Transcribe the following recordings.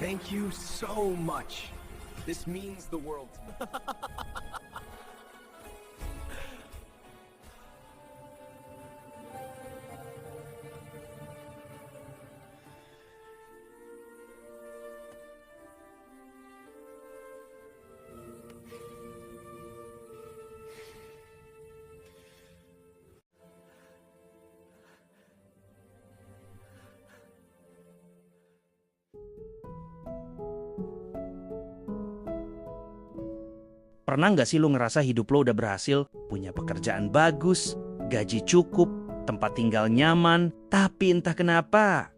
Thank you so much. This means the world. Pernah nggak sih lu ngerasa hidup lo udah berhasil, punya pekerjaan bagus, gaji cukup, tempat tinggal nyaman, tapi entah kenapa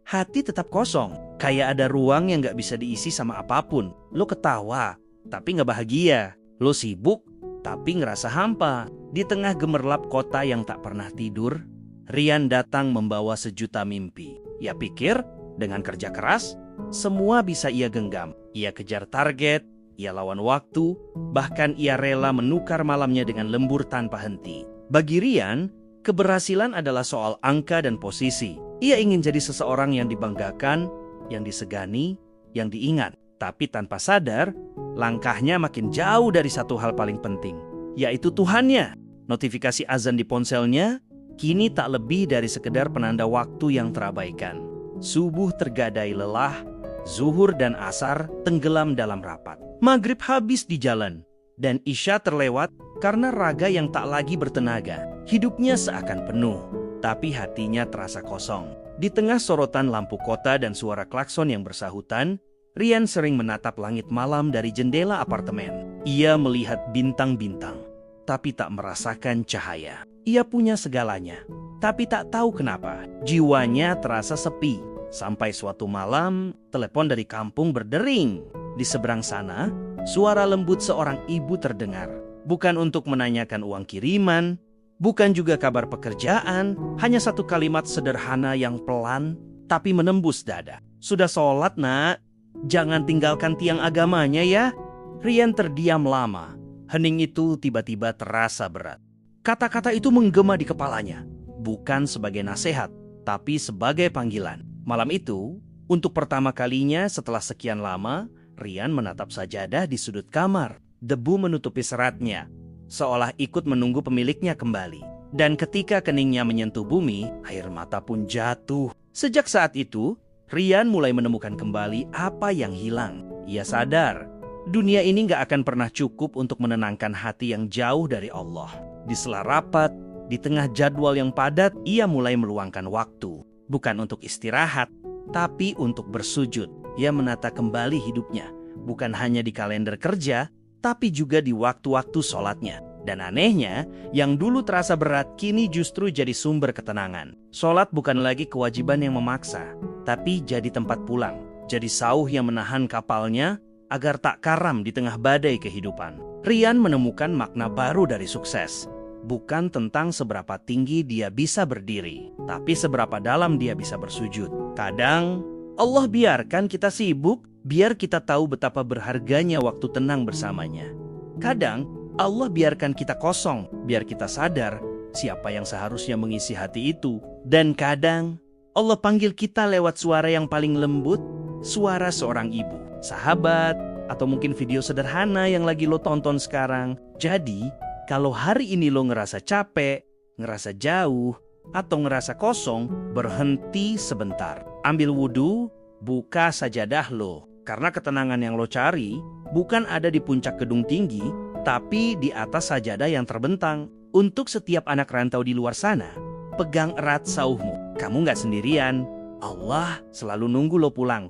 hati tetap kosong, kayak ada ruang yang nggak bisa diisi sama apapun. Lo ketawa, tapi nggak bahagia. Lo sibuk, tapi ngerasa hampa. Di tengah gemerlap kota yang tak pernah tidur, Rian datang membawa sejuta mimpi. Ia pikir dengan kerja keras, semua bisa ia genggam. Ia kejar target, ia lawan waktu, bahkan ia rela menukar malamnya dengan lembur tanpa henti. Bagi Rian, keberhasilan adalah soal angka dan posisi. Ia ingin jadi seseorang yang dibanggakan, yang disegani, yang diingat. Tapi tanpa sadar, langkahnya makin jauh dari satu hal paling penting, yaitu Tuhannya. Notifikasi azan di ponselnya kini tak lebih dari sekedar penanda waktu yang terabaikan. Subuh tergadai lelah, zuhur dan asar tenggelam dalam rapat. Maghrib habis di jalan, dan Isya terlewat karena raga yang tak lagi bertenaga. Hidupnya seakan penuh, tapi hatinya terasa kosong. Di tengah sorotan lampu kota dan suara klakson yang bersahutan, Rian sering menatap langit malam dari jendela apartemen. Ia melihat bintang-bintang, tapi tak merasakan cahaya. Ia punya segalanya, tapi tak tahu kenapa jiwanya terasa sepi. Sampai suatu malam, telepon dari kampung berdering. Di seberang sana, suara lembut seorang ibu terdengar. Bukan untuk menanyakan uang kiriman, bukan juga kabar pekerjaan, hanya satu kalimat sederhana yang pelan, tapi menembus dada. Sudah sholat, nak? Jangan tinggalkan tiang agamanya ya. Rian terdiam lama. Hening itu tiba-tiba terasa berat. Kata-kata itu menggema di kepalanya. Bukan sebagai nasihat, tapi sebagai panggilan. Malam itu, untuk pertama kalinya setelah sekian lama, Rian menatap sajadah di sudut kamar. Debu menutupi seratnya, seolah ikut menunggu pemiliknya kembali. Dan ketika keningnya menyentuh bumi, air mata pun jatuh. Sejak saat itu, Rian mulai menemukan kembali apa yang hilang. Ia sadar, dunia ini gak akan pernah cukup untuk menenangkan hati yang jauh dari Allah. Di sela rapat, di tengah jadwal yang padat, ia mulai meluangkan waktu. Bukan untuk istirahat, tapi untuk bersujud. Ia menata kembali hidupnya, bukan hanya di kalender kerja, tapi juga di waktu-waktu sholatnya. Dan anehnya, yang dulu terasa berat, kini justru jadi sumber ketenangan. Sholat bukan lagi kewajiban yang memaksa, tapi jadi tempat pulang. Jadi sauh yang menahan kapalnya, agar tak karam di tengah badai kehidupan. Rian menemukan makna baru dari sukses. Bukan tentang seberapa tinggi dia bisa berdiri, tapi seberapa dalam dia bisa bersujud. Kadang, Allah biarkan kita sibuk, biar kita tahu betapa berharganya waktu tenang bersamanya. Kadang, Allah biarkan kita kosong, biar kita sadar siapa yang seharusnya mengisi hati itu. Dan kadang, Allah panggil kita lewat suara yang paling lembut, suara seorang ibu, sahabat, atau mungkin video sederhana yang lagi lo tonton sekarang. Jadi, kalau hari ini lo ngerasa capek, ngerasa jauh, atau ngerasa kosong, berhenti sebentar. Ambil wudhu, buka sajadah lo. Karena ketenangan yang lo cari bukan ada di puncak gedung tinggi, tapi di atas sajadah yang terbentang. Untuk setiap anak rantau di luar sana, pegang erat sauhmu. Kamu gak sendirian. Allah selalu nunggu lo pulang.